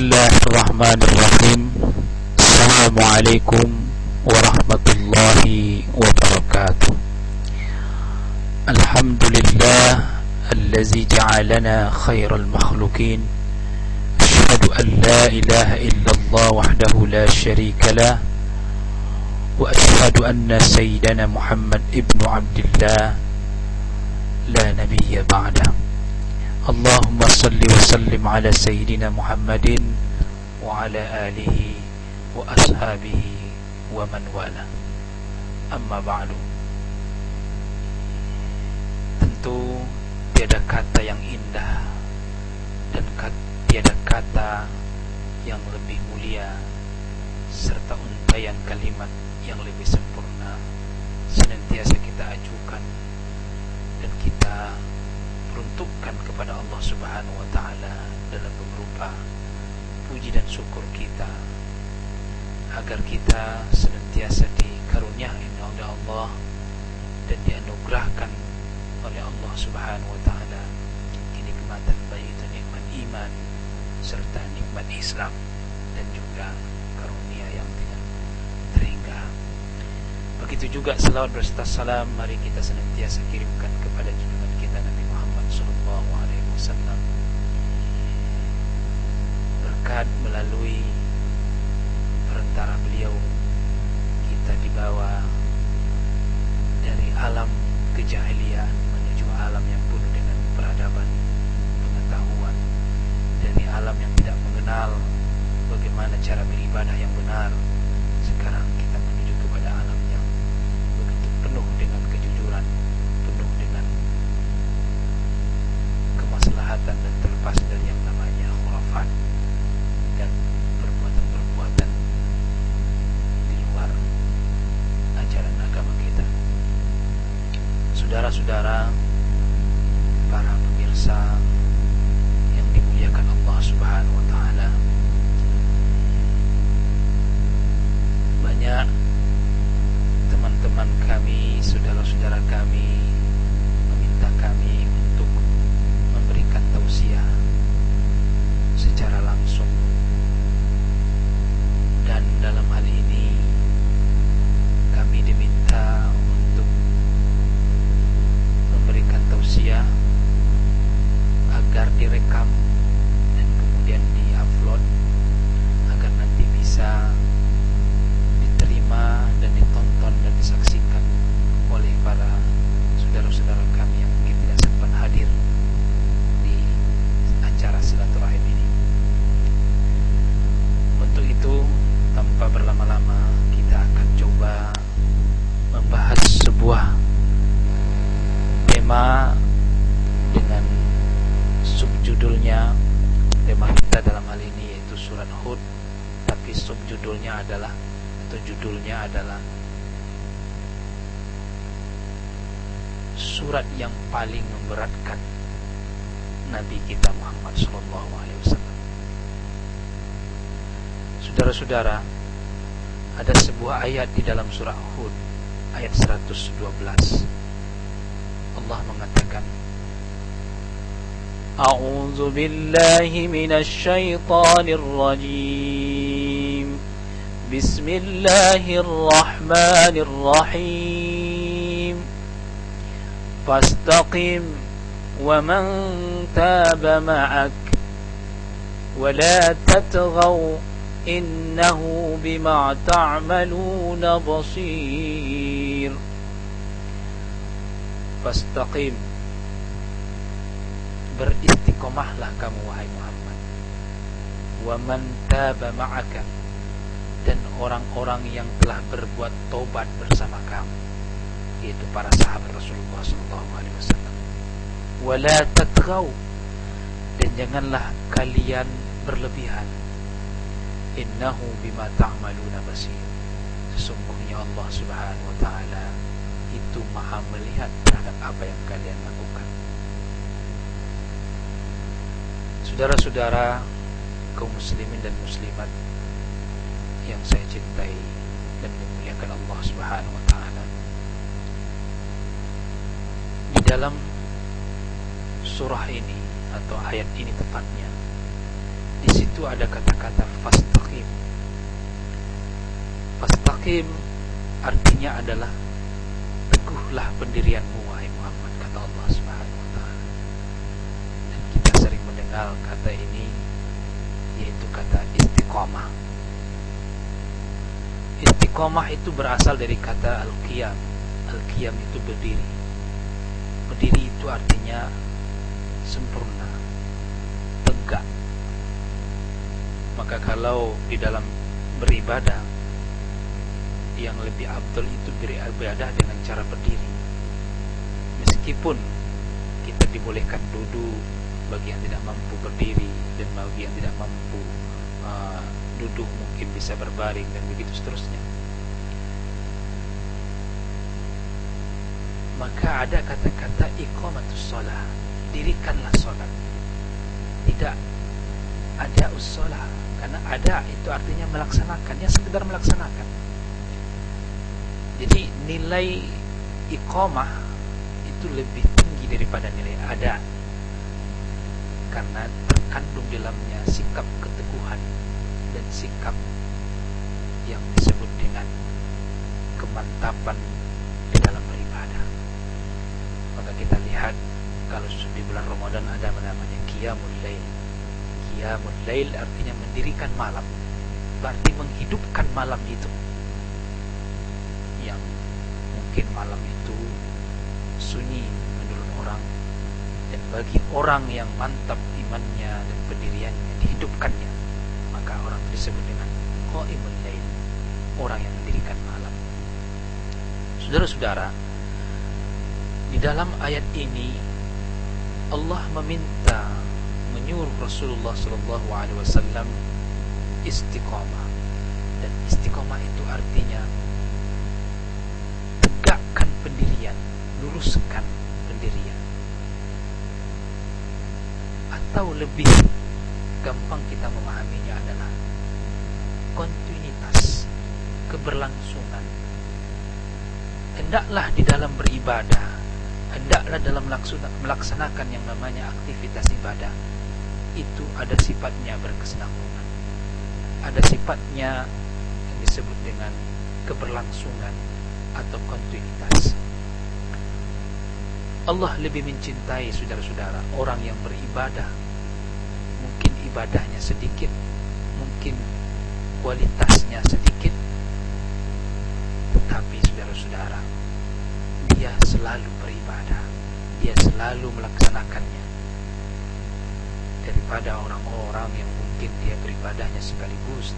Bismillahirrahmanirrahim. Assalamualaikum warahmatullahi wabarakatuh. Alhamdulillah allazi ja'alana khairal makhluqin. Asyhadu an la ilaha illallah wahdahu la syarika lah. Wa asyhadu anna sayyidana Muhammad ibnu Abdillah la nabiyya ba'dah. Allahumma salli wa sallim ala sayyidina Muhammadin wa ala alihi wa ashabihi wa man wala. Amma ba'du. Tentu tiada kata yang indah dan tiada kata yang lebih mulia serta untaian kalimat yang lebih sempurna senantiasa kita ajukan dan kita peruntukkan kepada Allah Subhanahu wa taala dalam berupa puji dan syukur kita agar kita senantiasa dikaruniai oleh Allah dan dianugerahkan oleh Allah Subhanahu wa taala kenikmatan baik itu nikmat iman serta nikmat Islam dan juga karunia yang tidak terhingga. Begitu juga selawat berserta salam mari kita senantiasa kirimkan kepada junjungan kita Nabi Muhammad sallallahu alaihi wasallam. Berkat melalui perantara beliau kita dibawa dari alam kejahilian menuju alam yang penuh dengan peradaban, pengetahuan, dari alam yang tidak mengenal bagaimana cara beribadah yang benar. Sekarang kita menuju kepada alam yang begitu penuh dengan kejujuran, penuh dengan kemaslahatan dan terlepas dari yang namanya khurafat dan perbuatan-perbuatan di luar ajaran agama kita. Saudara-saudara, para pemirsa yang dimuliakan Allah Subhanahu wa taala, banyak teman-teman kami, saudara-saudara kami meminta kami untuk memberikan tausiah secara langsung, dan dalam hal ini kami diminta untuk memberikan tausiah agar direkam dan kemudian diupload agar nanti bisa diterima dan ditonton dan disaksikan oleh para saudara-saudara kami yang mungkin tidak sempat hadir di acara silaturahim ini. Untuk itu, tanpa berlama-lama, kita akan coba membahas sebuah tema dengan subjudulnya, tema kita dalam hal ini yaitu surat Hud, tapi subjudulnya adalah atau judulnya adalah surat yang paling memberatkan Nabi kita Muhammad sallallahu alaihi wasallam. Saudara-saudara, ada sebuah ayat di dalam surah Hud ayat 112. Allah mengatakan, A'udzu billahi minasy syaithanir rajim. Bismillahirrahmanirrahim. Fastaqim wa man taba ma'ak wa la tatghaw innahu bima ta'maluna basir. Fastaqim, beristiqomahlah kamu wahai Muhammad. Wa man taba ma'aka, dan orang-orang yang telah berbuat tobat bersama kamu, yaitu para sahabat Rasulullah SAW. Wala tatghaw, dan janganlah kalian berlebihan. Innahu bima ta'maluna basir, sesungguhnya Allah Subhanahu wa taala itu maha melihat terhadap apa yang kalian lakukan. Saudara-saudara, kaum muslimin dan muslimat yang saya cintai dan dimuliakan Allah Subhanahu wa taala, di dalam surah ini atau ayat ini tepatnya Di situ ada kata-kata fastaqim. Fastaqim artinya adalah teguhlah pendirianmu wahai Muhammad, kata Allah Subhanahu wa taala. Dan kita sering mendengar kata ini, yaitu kata istiqomah. Istiqomah itu berasal dari kata al-qiyam. Al-qiyam itu berdiri. Berdiri itu artinya sempurna, tegak. Maka kalau di dalam beribadah, yang lebih afdal itu beribadah dengan cara berdiri. Meskipun kita dibolehkan duduk bagi yang tidak mampu berdiri, dan bagi yang tidak mampu duduk mungkin bisa berbaring, dan begitu seterusnya. Maka ada kata-kata iqamatus shalah, dirikanlah salat. Tidak ada us-shalah, karena ada itu artinya melaksanakan, ya sekedar melaksanakan. Jadi nilai iqamah itu lebih tinggi daripada nilai ada, karena terkandung dalamnya sikap keteguhan dan sikap yang disebut dengan kemantapan di dalam beribadah. Maka kita lihat kalau di bulan Ramadan ada namanya qiyamul lail. Qiyamul lail artinya mendirikan malam, berarti menghidupkan malam itu, yang mungkin malam itu sunyi menurut orang, dan bagi orang yang mantap imannya dan pendiriannya dihidupkannya, maka orang disebut dengan qaimul lail, orang yang mendirikan malam. Saudara-saudara, di dalam ayat ini Allah menyuruh Rasulullah SAW istiqamah, dan istiqamah itu artinya tegakkan pendirian, luruskan pendirian. Atau lebih gampang kita memahaminya adalah kontinuitas, keberlangsungan. Hendaklah di dalam beribadah, hendaklah dalam melaksanakan yang namanya aktivitas ibadah itu ada sifatnya berkesinambungan, ada sifatnya yang disebut dengan keberlangsungan atau kontinuitas. Allah lebih mencintai, saudara-saudara, orang yang beribadah, mungkin ibadahnya sedikit, mungkin kualitasnya sedikit, tetapi saudara-saudara, dia selalu beribadah, dia selalu melaksanakannya, daripada orang-orang yang mungkin dia beribadahnya sekaligus,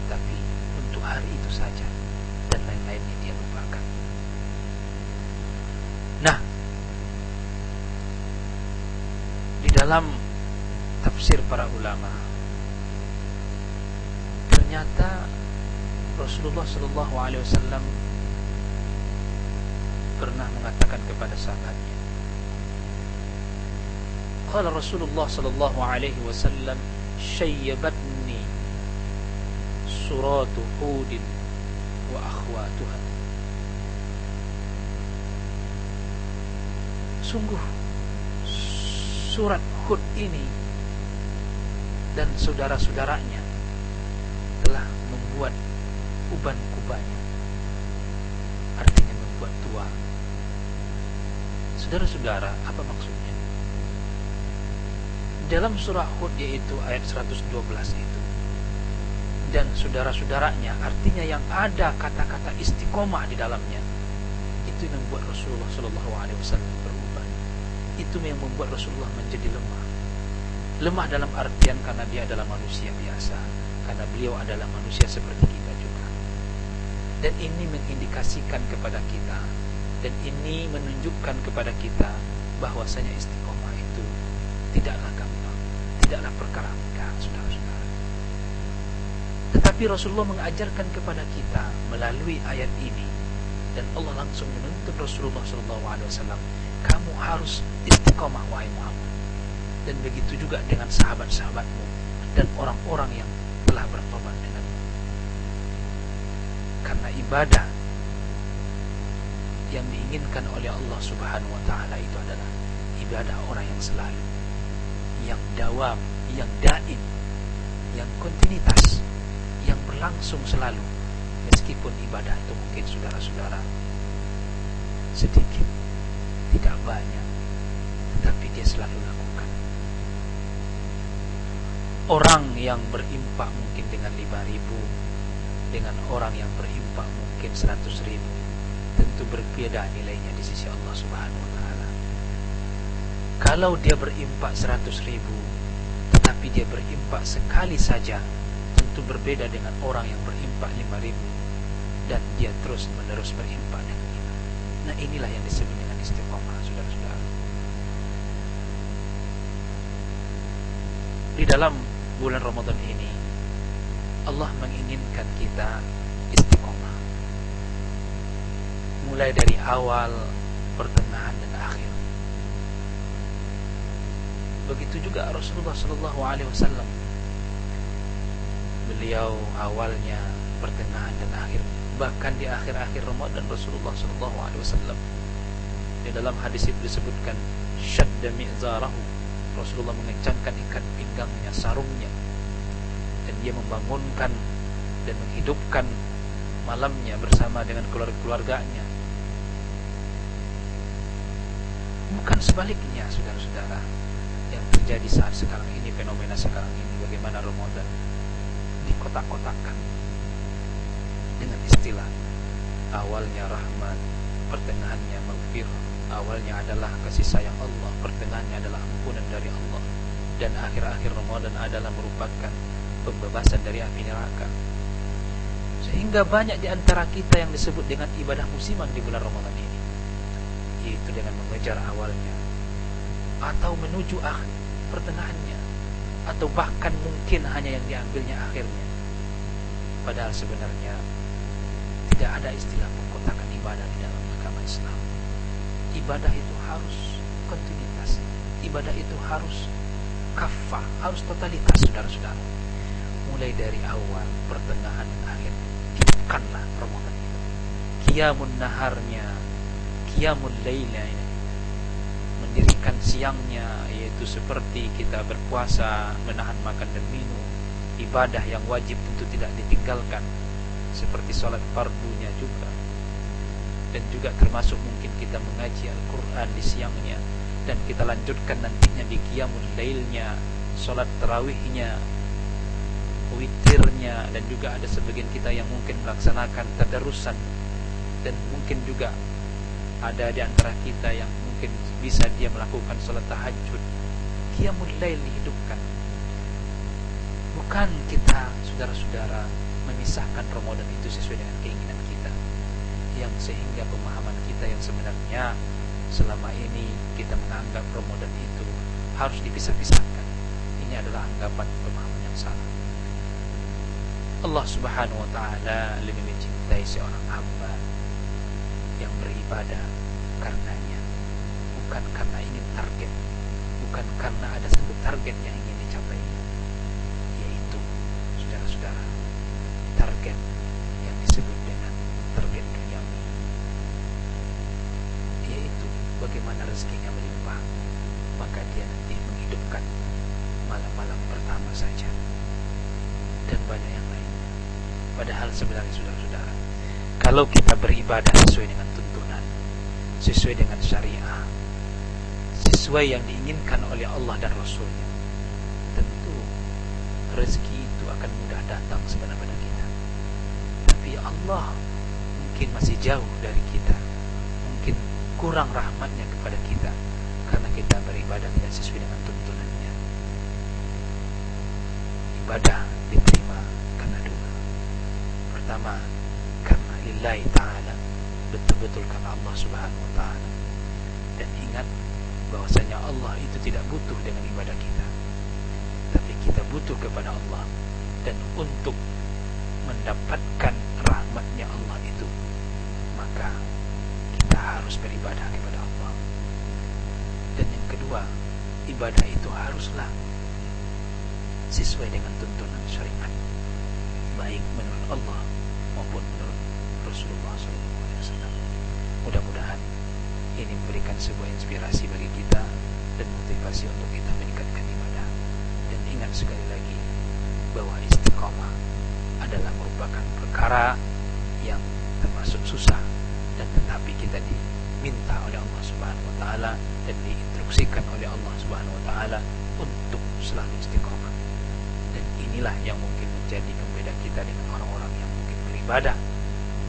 tapi untuk hari itu saja, dan lain-lainnya dia lupakan. Nah, di dalam tafsir para ulama, ternyata Rasulullah SAW pernah mengatakan kepada sahabatnya, qala Rasulullah SAW, syayyabatni suratu Hudin wa akhwatuha. Sungguh surat Hud ini dan saudara-saudaranya telah membuat uban-kubannya, artinya membuat tua. Saudara-saudara, apa maksudnya? Dalam surah Hud, yaitu ayat 112 itu, dan saudara-saudaranya, artinya yang ada kata-kata istiqomah di dalamnya, itu yang membuat Rasulullah SAW berubah. Itu yang membuat Rasulullah menjadi lemah. Lemah dalam artian karena dia adalah manusia biasa, karena beliau adalah manusia seperti kita juga. Dan ini mengindikasikan kepada kita, dan ini menunjukkan kepada kita bahwasanya istiqomah itu tidaklah gampang, tidaklah perkara mudah, saudara-saudara. Tetapi Rasulullah mengajarkan kepada kita melalui ayat ini, dan Allah langsung menuntut Rasulullah SAW, kamu harus istiqomah wahai Muhammad. Dan begitu juga dengan sahabat-sahabatmu dan orang-orang yang telah bertobat denganmu. Karena ibadah yang diinginkan oleh Allah Subhanahu wa ta'ala itu adalah ibadah orang yang selalu, yang dawam, yang daim. yang kontinuitas, yang berlangsung selalu. Meskipun ibadah itu mungkin saudara-saudara sedikit, tidak banyak, tetapi dia selalu lakukan. Orang yang berinfak mungkin dengan 5.000 dengan orang yang berinfak mungkin 100.000 tentu berbeda nilainya di sisi Allah Subhanahu wa taala. Kalau dia berinfak 100.000 tetapi dia berinfak sekali saja, tentu berbeda dengan orang yang berinfak 5.000 dan dia terus menerus berinfak dengan itu. Nah, inilah yang disebut dengan istiqomah, saudara-saudara. Di dalam bulan Ramadan ini Allah menginginkan kita istiqomah, mulai dari awal, pertengahan dan akhir. Begitu juga Rasulullah Sallallahu Alaihi Wasallam. Beliau awalnya, pertengahan dan akhirnya. Bahkan di akhir-akhir Ramadan Rasulullah Sallallahu Alaihi Wasallam, di dalam hadis itu disebutkan syadda mi'zarahu, Rasulullah mengencangkan ikat pinggangnya, sarungnya, dan dia membangunkan dan menghidupkan malamnya bersama dengan keluarganya. Bukan sebaliknya, saudara-saudara, yang terjadi saat sekarang ini, fenomena sekarang ini, bagaimana Ramadan dikotak-kotakan dengan istilah awalnya rahmat, pertengahannya maghfirah, awalnya adalah kasih sayang Allah, pertengahannya adalah ampunan dari Allah, dan akhir-akhir Ramadan adalah merupakan pembebasan dari api neraka. Sehingga banyak di antara kita yang disebut dengan ibadah musiman di bulan Ramadan ini, yaitu dengan mengejar awalnya atau menuju akhir pertengahannya, atau bahkan mungkin hanya yang diambilnya akhirnya. Padahal sebenarnya tidak ada istilah pengkotakan ibadah di dalam agama Islam. Ibadah itu harus kontinuitas, ibadah itu harus kafah, harus totalitas, saudara-saudara. Mulai dari awal, pertengahan dan akhir. Hidupkanlah Ramadan itu. Qiyamun naharnya, qiyamul lailnya ini, mendirikan siangnya, yaitu seperti kita berpuasa, menahan makan dan minum. Ibadah yang wajib tentu tidak ditinggalkan, seperti sholat fardunya juga. Dan juga termasuk mungkin kita mengaji Al-Quran di siangnya, dan kita lanjutkan nantinya di qiyamul lailnya, sholat tarawihnya, witirnya, dan juga ada sebagian kita yang mungkin melaksanakan tadarusan, dan mungkin juga ada di antara kita yang mungkin bisa dia melakukan sholat tahajud. Qiyamul lail dihidupkan. Bukan kita, saudara-saudara, memisahkan Ramadan itu sesuai dengan keinginan kita, yang sehingga pemahaman kita yang sebenarnya selama ini kita menganggap Ramadan itu harus dipisah-pisahkan. Ini adalah anggapan pemahaman yang salah. Allah Subhanahu wa ta'ala lebih mencintai seorang hamba yang beribadah karenanya, bukan karena ingin target, bukan karena ada satu target yang ingin dicapai, yaitu, saudara-saudara, target yang disebut dengan target duniawi, yaitu bagaimana rezekinya melimpah. Maka dia nanti menghidupkan malam-malam pertama saja, dan banyak yang lainnya. Padahal sebenarnya, saudara-saudara, kalau kita beribadah sesuai dengan tuntunan, sesuai dengan syariah, sesuai yang diinginkan oleh Allah dan Rasulnya, tentu rezeki itu akan mudah datang sebenarnya pada kita. Tapi Allah mungkin masih jauh dari kita, mungkin kurang rahmatnya kepada kita, karena kita beribadah tidak sesuai dengan tuntunannya. Ibadah diterima karena dua. Pertama, karena lillahi ta'ala, betul-betul karena Allah Subhanahu wa ta'ala. Dan ingat bahwasanya Allah itu tidak butuh dengan ibadah kita, tapi kita butuh kepada Allah. Dan untuk mendapatkan rahmatnya Allah itu, maka kita harus beribadah kepada Allah. Dan yang kedua, ibadah itu haruslah sesuai dengan tuntunan syariat, baik menurut Allah maupun menurut Rasulullah SAW. Mudah-mudahan ini memberikan sebuah inspirasi bagi kita dan motivasi untuk kita meningkatkan ibadah. Dan ingat sekali lagi, bahwa istiqomah adalah merupakan perkara yang termasuk susah, dan tetapi kita diminta oleh Allah Subhanahu wa taala dan diinstruksikan oleh Allah Subhanahu wa taala untuk selalu istiqomah. Dan inilah yang mungkin menjadi pembeda kita dengan orang-orang yang mungkin beribadah,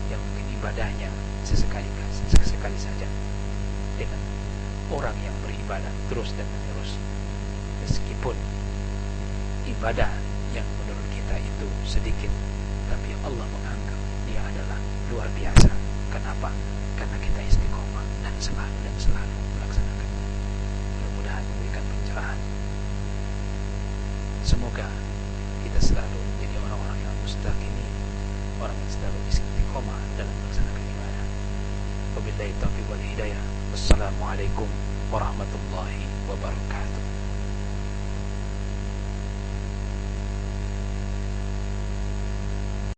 yang mungkin ibadahnya sesekali saja, dengan orang yang beribadah terus dan menerus, meskipun ibadah yang menurut kita itu sedikit, tapi Allah menganggap dia adalah luar biasa. Kenapa? Karena kita istiqomah dan selalu melaksanakannya. Mudah-mudahan memberikan pencerahan. Semoga kita selalu menjadi orang-orang yang mustaqimin, orang yang selalu istiqomah dalam melaksanakan ibadah. Wabillahi taufiq wal hidayah. Wassalamualaikum warahmatullahi